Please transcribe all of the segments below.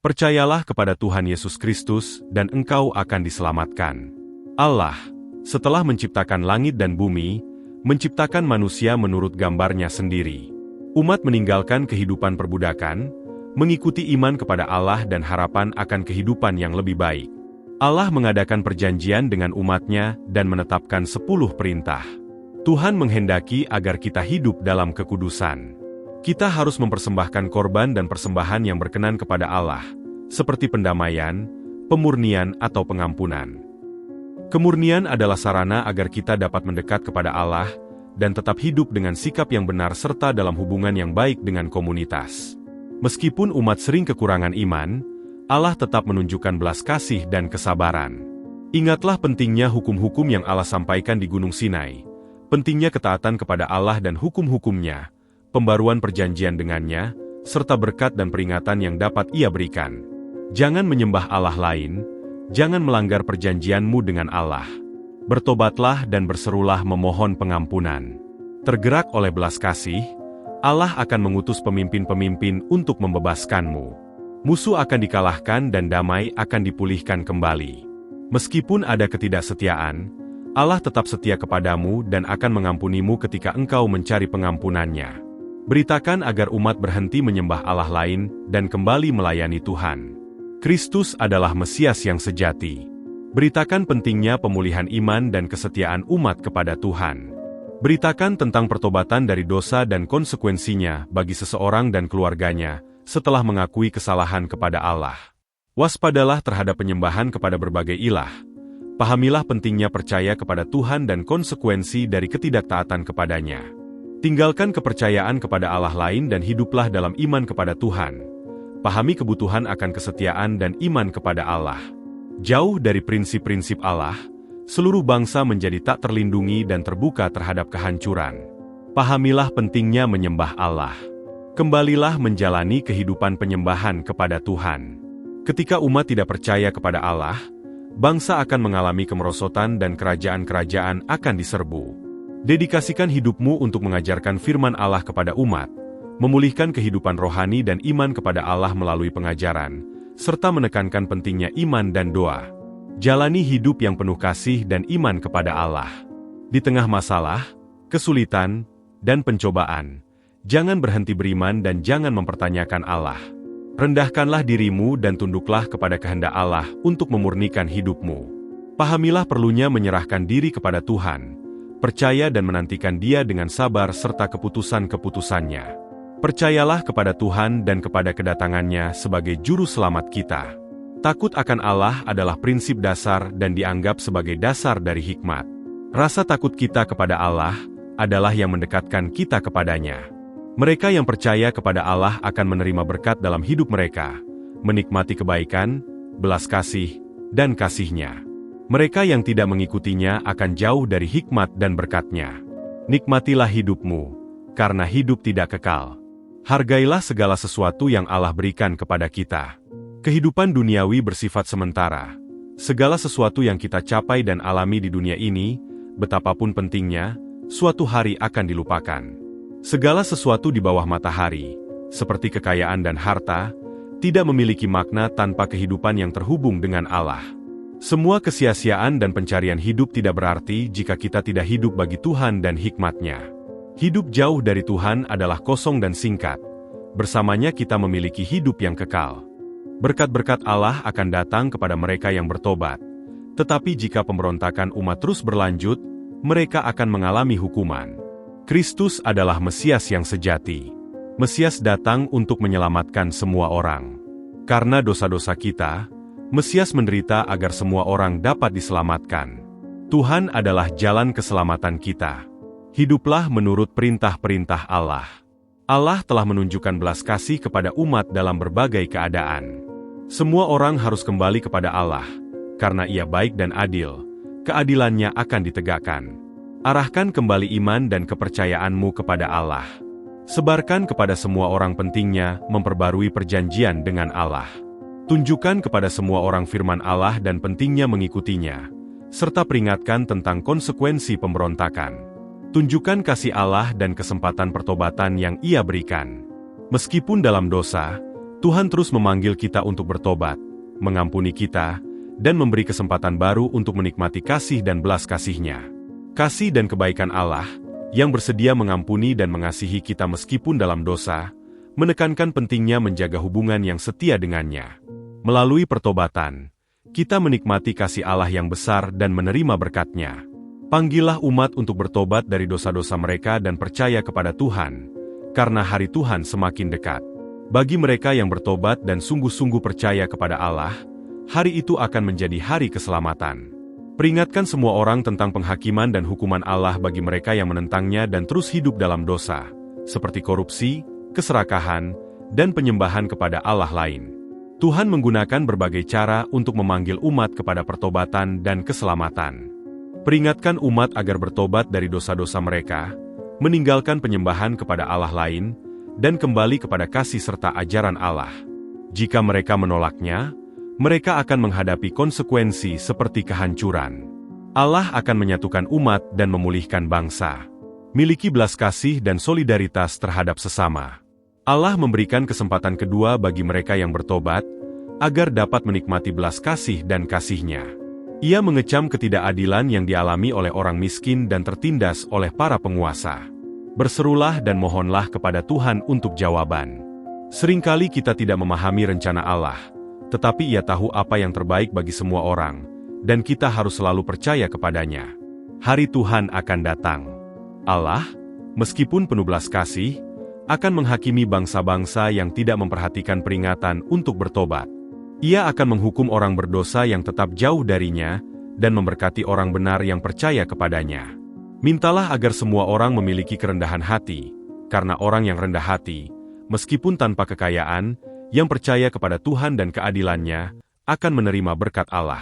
Percayalah kepada Tuhan Yesus Kristus dan engkau akan diselamatkan. Allah, setelah menciptakan langit dan bumi, menciptakan manusia menurut gambarnya sendiri. Umat meninggalkan kehidupan perbudakan, mengikuti iman kepada Allah dan harapan akan kehidupan yang lebih baik. Allah mengadakan perjanjian dengan umatnya dan menetapkan 10 perintah. Tuhan menghendaki agar kita hidup dalam kekudusan. Kita harus mempersembahkan korban dan persembahan yang berkenan kepada Allah, seperti pendamaian, pemurnian atau pengampunan. Kemurnian adalah sarana agar kita dapat mendekat kepada Allah dan tetap hidup dengan sikap yang benar serta dalam hubungan yang baik dengan komunitas. Meskipun umat sering kekurangan iman, Allah tetap menunjukkan belas kasih dan kesabaran. Ingatlah pentingnya hukum-hukum yang Allah sampaikan di Gunung Sinai, pentingnya ketaatan kepada Allah dan hukum-hukumnya, pembaruan perjanjian dengannya, serta berkat dan peringatan yang dapat Ia berikan. Jangan menyembah Allah lain, jangan melanggar perjanjianmu dengan Allah. Bertobatlah dan berserulah memohon pengampunan. Tergerak oleh belas kasih, Allah akan mengutus pemimpin-pemimpin untuk membebaskanmu. Musuh akan dikalahkan dan damai akan dipulihkan kembali. Meskipun ada ketidaksetiaan, Allah tetap setia kepadamu dan akan mengampunimu ketika engkau mencari pengampunannya. Beritakan agar umat berhenti menyembah Allah lain dan kembali melayani Tuhan. Kristus adalah Mesias yang sejati. Beritakan pentingnya pemulihan iman dan kesetiaan umat kepada Tuhan. Beritakan tentang pertobatan dari dosa dan konsekuensinya bagi seseorang dan keluarganya, setelah mengakui kesalahan kepada Allah. Waspadalah terhadap penyembahan kepada berbagai ilah. Pahamilah pentingnya percaya kepada Tuhan dan konsekuensi dari ketidaktaatan kepadanya. Tinggalkan kepercayaan kepada Allah lain dan hiduplah dalam iman kepada Tuhan. Pahami kebutuhan akan kesetiaan dan iman kepada Allah. Jauh dari prinsip-prinsip Allah, seluruh bangsa menjadi tak terlindungi dan terbuka terhadap kehancuran. Pahamilah pentingnya menyembah Allah. Kembalilah menjalani kehidupan penyembahan kepada Tuhan. Ketika umat tidak percaya kepada Allah, bangsa akan mengalami kemerosotan dan kerajaan-kerajaan akan diserbu. Dedikasikan hidupmu untuk mengajarkan firman Allah kepada umat, memulihkan kehidupan rohani dan iman kepada Allah melalui pengajaran, serta menekankan pentingnya iman dan doa. Jalani hidup yang penuh kasih dan iman kepada Allah. Di tengah masalah, kesulitan, dan pencobaan, jangan berhenti beriman dan jangan mempertanyakan Allah. Rendahkanlah dirimu dan tunduklah kepada kehendak Allah untuk memurnikan hidupmu. Pahamilah perlunya menyerahkan diri kepada Tuhan, percaya dan menantikan Dia dengan sabar serta keputusan-keputusannya. Percayalah kepada Tuhan dan kepada kedatangannya sebagai juru selamat kita. Takut akan Allah adalah prinsip dasar dan dianggap sebagai dasar dari hikmat. Rasa takut kita kepada Allah adalah yang mendekatkan kita kepadanya. Mereka yang percaya kepada Allah akan menerima berkat dalam hidup mereka, menikmati kebaikan, belas kasih, dan kasih-Nya. Mereka yang tidak mengikutinya akan jauh dari hikmat dan berkat-Nya. Nikmatilah hidupmu, karena hidup tidak kekal. Hargailah segala sesuatu yang Allah berikan kepada kita. Kehidupan duniawi bersifat sementara. Segala sesuatu yang kita capai dan alami di dunia ini, betapapun pentingnya, suatu hari akan dilupakan. Segala sesuatu di bawah matahari, seperti kekayaan dan harta, tidak memiliki makna tanpa kehidupan yang terhubung dengan Allah. Semua kesia-siaan dan pencarian hidup tidak berarti jika kita tidak hidup bagi Tuhan dan hikmat-Nya. Hidup jauh dari Tuhan adalah kosong dan singkat. Bersamanya kita memiliki hidup yang kekal. Berkat-berkat Allah akan datang kepada mereka yang bertobat. Tetapi jika pemberontakan umat terus berlanjut, mereka akan mengalami hukuman. Kristus adalah Mesias yang sejati. Mesias datang untuk menyelamatkan semua orang. Karena dosa-dosa kita, Mesias menderita agar semua orang dapat diselamatkan. Tuhan adalah jalan keselamatan kita. Hiduplah menurut perintah-perintah Allah. Allah telah menunjukkan belas kasih kepada umat dalam berbagai keadaan. Semua orang harus kembali kepada Allah, karena Ia baik dan adil. Keadilannya akan ditegakkan. Arahkan kembali iman dan kepercayaanmu kepada Allah. Sebarkan kepada semua orang pentingnya memperbarui perjanjian dengan Allah. Tunjukkan kepada semua orang firman Allah dan pentingnya mengikutinya, serta peringatkan tentang konsekuensi pemberontakan. Tunjukkan kasih Allah dan kesempatan pertobatan yang Ia berikan. Meskipun dalam dosa, Tuhan terus memanggil kita untuk bertobat, mengampuni kita, dan memberi kesempatan baru untuk menikmati kasih dan belas kasih-Nya. Kasih dan kebaikan Allah, yang bersedia mengampuni dan mengasihi kita meskipun dalam dosa, menekankan pentingnya menjaga hubungan yang setia dengannya. Melalui pertobatan, kita menikmati kasih Allah yang besar dan menerima berkat-Nya. Panggillah umat untuk bertobat dari dosa-dosa mereka dan percaya kepada Tuhan, karena hari Tuhan semakin dekat. Bagi mereka yang bertobat dan sungguh-sungguh percaya kepada Allah, hari itu akan menjadi hari keselamatan. Peringatkan semua orang tentang penghakiman dan hukuman Allah bagi mereka yang menentangnya dan terus hidup dalam dosa, seperti korupsi, keserakahan, dan penyembahan kepada Allah lain. Tuhan menggunakan berbagai cara untuk memanggil umat kepada pertobatan dan keselamatan. Peringatkan umat agar bertobat dari dosa-dosa mereka, meninggalkan penyembahan kepada Allah lain, dan kembali kepada kasih serta ajaran Allah. Jika mereka menolaknya, mereka akan menghadapi konsekuensi seperti kehancuran. Allah akan menyatukan umat dan memulihkan bangsa. Miliki belas kasih dan solidaritas terhadap sesama. Allah memberikan kesempatan kedua bagi mereka yang bertobat, agar dapat menikmati belas kasih dan kasih-Nya. Ia mengecam ketidakadilan yang dialami oleh orang miskin dan tertindas oleh para penguasa. Berserulah dan mohonlah kepada Tuhan untuk jawaban. Seringkali kita tidak memahami rencana Allah, tetapi Ia tahu apa yang terbaik bagi semua orang, dan kita harus selalu percaya kepada-Nya. Hari Tuhan akan datang. Allah, meskipun penuh belas kasih, akan menghakimi bangsa-bangsa yang tidak memperhatikan peringatan untuk bertobat. Ia akan menghukum orang berdosa yang tetap jauh darinya, dan memberkati orang benar yang percaya kepada-Nya. Mintalah agar semua orang memiliki kerendahan hati, karena orang yang rendah hati, meskipun tanpa kekayaan, yang percaya kepada Tuhan dan keadilan-Nya, akan menerima berkat Allah.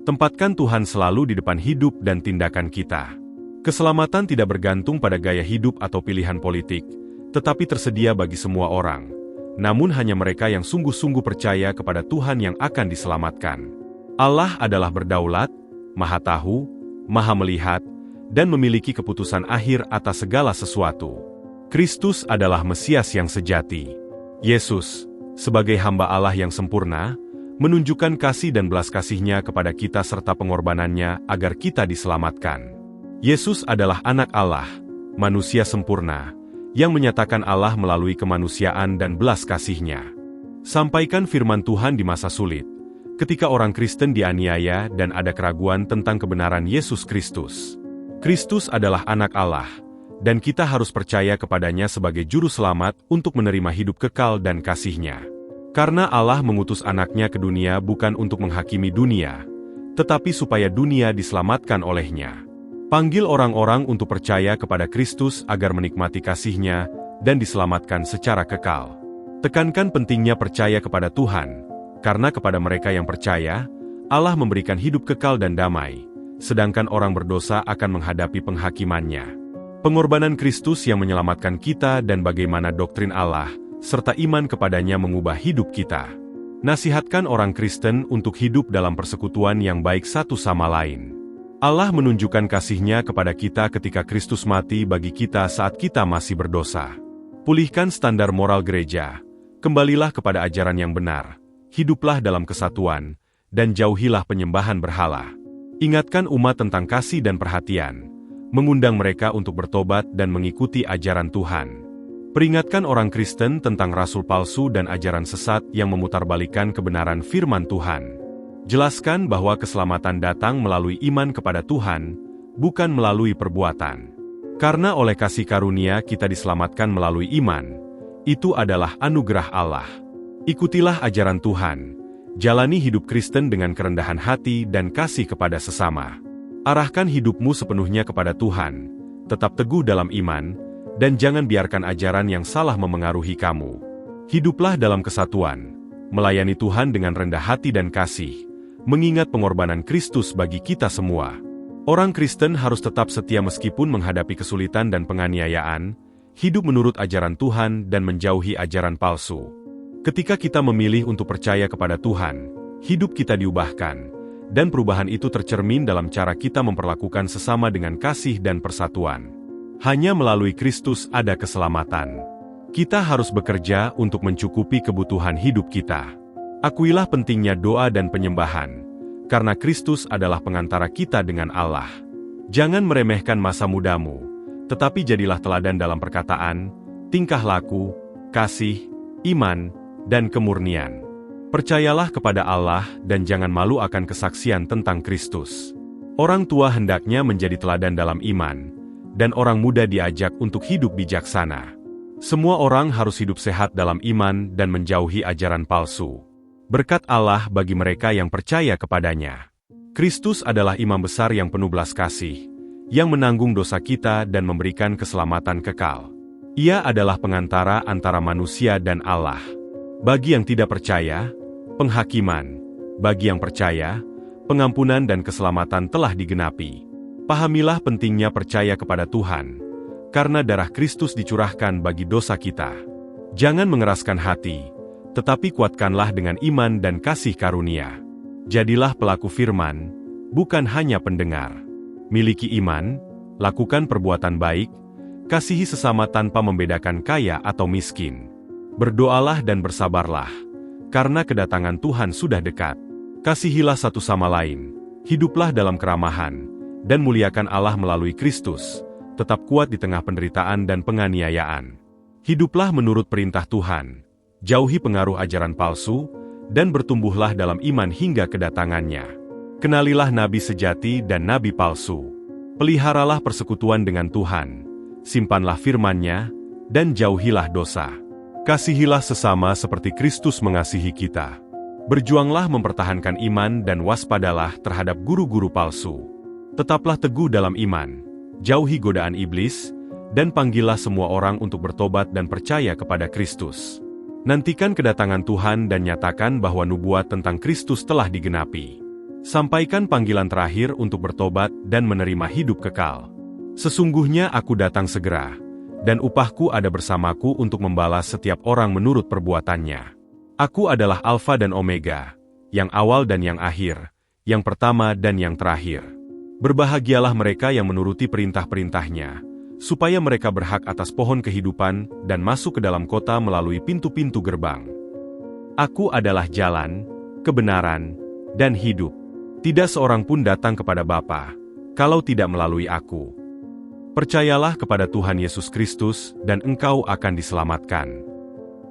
Tempatkan Tuhan selalu di depan hidup dan tindakan kita. Keselamatan tidak bergantung pada gaya hidup atau pilihan politik, tetapi tersedia bagi semua orang. Namun hanya mereka yang sungguh-sungguh percaya kepada Tuhan yang akan diselamatkan. Allah adalah berdaulat, Maha Tahu, Maha Melihat, dan memiliki keputusan akhir atas segala sesuatu. Kristus adalah Mesias yang sejati. Yesus, sebagai hamba Allah yang sempurna, menunjukkan kasih dan belas kasih-Nya kepada kita serta pengorbanannya agar kita diselamatkan. Yesus adalah anak Allah, manusia sempurna, yang menyatakan Allah melalui kemanusiaan dan belas kasih-Nya. Sampaikan firman Tuhan di masa sulit, ketika orang Kristen dianiaya dan ada keraguan tentang kebenaran Yesus Kristus. Kristus adalah anak Allah, dan kita harus percaya kepada-Nya sebagai juru selamat untuk menerima hidup kekal dan kasih-Nya. Karena Allah mengutus anak-Nya ke dunia bukan untuk menghakimi dunia, tetapi supaya dunia diselamatkan oleh-Nya. Panggil orang-orang untuk percaya kepada Kristus agar menikmati kasih-Nya dan diselamatkan secara kekal. Tekankan pentingnya percaya kepada Tuhan, karena kepada mereka yang percaya, Allah memberikan hidup kekal dan damai, sedangkan orang berdosa akan menghadapi penghakiman-Nya. Pengorbanan Kristus yang menyelamatkan kita dan bagaimana doktrin Allah, serta iman kepada-Nya mengubah hidup kita. Nasihatkan orang Kristen untuk hidup dalam persekutuan yang baik satu sama lain. Allah menunjukkan kasih-Nya kepada kita ketika Kristus mati bagi kita saat kita masih berdosa. Pulihkan standar moral gereja, kembalilah kepada ajaran yang benar, hiduplah dalam kesatuan, dan jauhilah penyembahan berhala. Ingatkan umat tentang kasih dan perhatian, mengundang mereka untuk bertobat dan mengikuti ajaran Tuhan. Peringatkan orang Kristen tentang rasul palsu dan ajaran sesat yang memutarbalikkan kebenaran firman Tuhan. Jelaskan bahwa keselamatan datang melalui iman kepada Tuhan, bukan melalui perbuatan. Karena oleh kasih karunia kita diselamatkan melalui iman, itu adalah anugerah Allah. Ikutilah ajaran Tuhan. Jalani hidup Kristen dengan kerendahan hati dan kasih kepada sesama. Arahkan hidupmu sepenuhnya kepada Tuhan, tetap teguh dalam iman, dan jangan biarkan ajaran yang salah memengaruhi kamu. Hiduplah dalam kesatuan, melayani Tuhan dengan rendah hati dan kasih, mengingat pengorbanan Kristus bagi kita semua. Orang Kristen harus tetap setia meskipun menghadapi kesulitan dan penganiayaan, hidup menurut ajaran Tuhan dan menjauhi ajaran palsu. Ketika kita memilih untuk percaya kepada Tuhan, hidup kita diubahkan, dan perubahan itu tercermin dalam cara kita memperlakukan sesama dengan kasih dan persatuan. Hanya melalui Kristus ada keselamatan. Kita harus bekerja untuk mencukupi kebutuhan hidup kita. Akuilah pentingnya doa dan penyembahan, karena Kristus adalah pengantara kita dengan Allah. Jangan meremehkan masa mudamu, tetapi jadilah teladan dalam perkataan, tingkah laku, kasih, iman, dan kemurnian. Percayalah kepada Allah dan jangan malu akan kesaksian tentang Kristus. Orang tua hendaknya menjadi teladan dalam iman, dan orang muda diajak untuk hidup bijaksana. Semua orang harus hidup sehat dalam iman dan menjauhi ajaran palsu. Berkat Allah bagi mereka yang percaya kepadanya. Kristus adalah imam besar yang penuh belas kasih, yang menanggung dosa kita dan memberikan keselamatan kekal. Ia adalah pengantara antara manusia dan Allah. Bagi yang tidak percaya, penghakiman. Bagi yang percaya, pengampunan dan keselamatan telah digenapi. Pahamilah pentingnya percaya kepada Tuhan, karena darah Kristus dicurahkan bagi dosa kita. Jangan mengeraskan hati, tetapi kuatkanlah dengan iman dan kasih karunia. Jadilah pelaku firman, bukan hanya pendengar. Miliki iman, lakukan perbuatan baik, kasihi sesama tanpa membedakan kaya atau miskin. Berdoalah dan bersabarlah, karena kedatangan Tuhan sudah dekat. Kasihilah satu sama lain, hiduplah dalam keramahan, dan muliakan Allah melalui Kristus. Tetap kuat di tengah penderitaan dan penganiayaan. Hiduplah menurut perintah Tuhan, jauhi pengaruh ajaran palsu, dan bertumbuhlah dalam iman hingga kedatangannya. Kenalilah nabi sejati dan nabi palsu. Peliharalah persekutuan dengan Tuhan, simpanlah firman-Nya, dan jauhilah dosa. Kasihilah sesama seperti Kristus mengasihi kita. Berjuanglah mempertahankan iman dan waspadalah terhadap guru-guru palsu. Tetaplah teguh dalam iman. Jauhi godaan iblis, dan panggillah semua orang untuk bertobat dan percaya kepada Kristus. Nantikan kedatangan Tuhan dan nyatakan bahwa nubuat tentang Kristus telah digenapi. Sampaikan panggilan terakhir untuk bertobat dan menerima hidup kekal. Sesungguhnya aku datang segera, dan upahku ada bersamaku untuk membalas setiap orang menurut perbuatannya. Aku adalah Alfa dan Omega, yang awal dan yang akhir, yang pertama dan yang terakhir. Berbahagialah mereka yang menuruti perintah-perintah-Nya, supaya mereka berhak atas pohon kehidupan dan masuk ke dalam kota melalui pintu-pintu gerbang. Aku adalah jalan, kebenaran, dan hidup. Tidak seorang pun datang kepada Bapa, kalau tidak melalui aku. Percayalah kepada Tuhan Yesus Kristus dan engkau akan diselamatkan.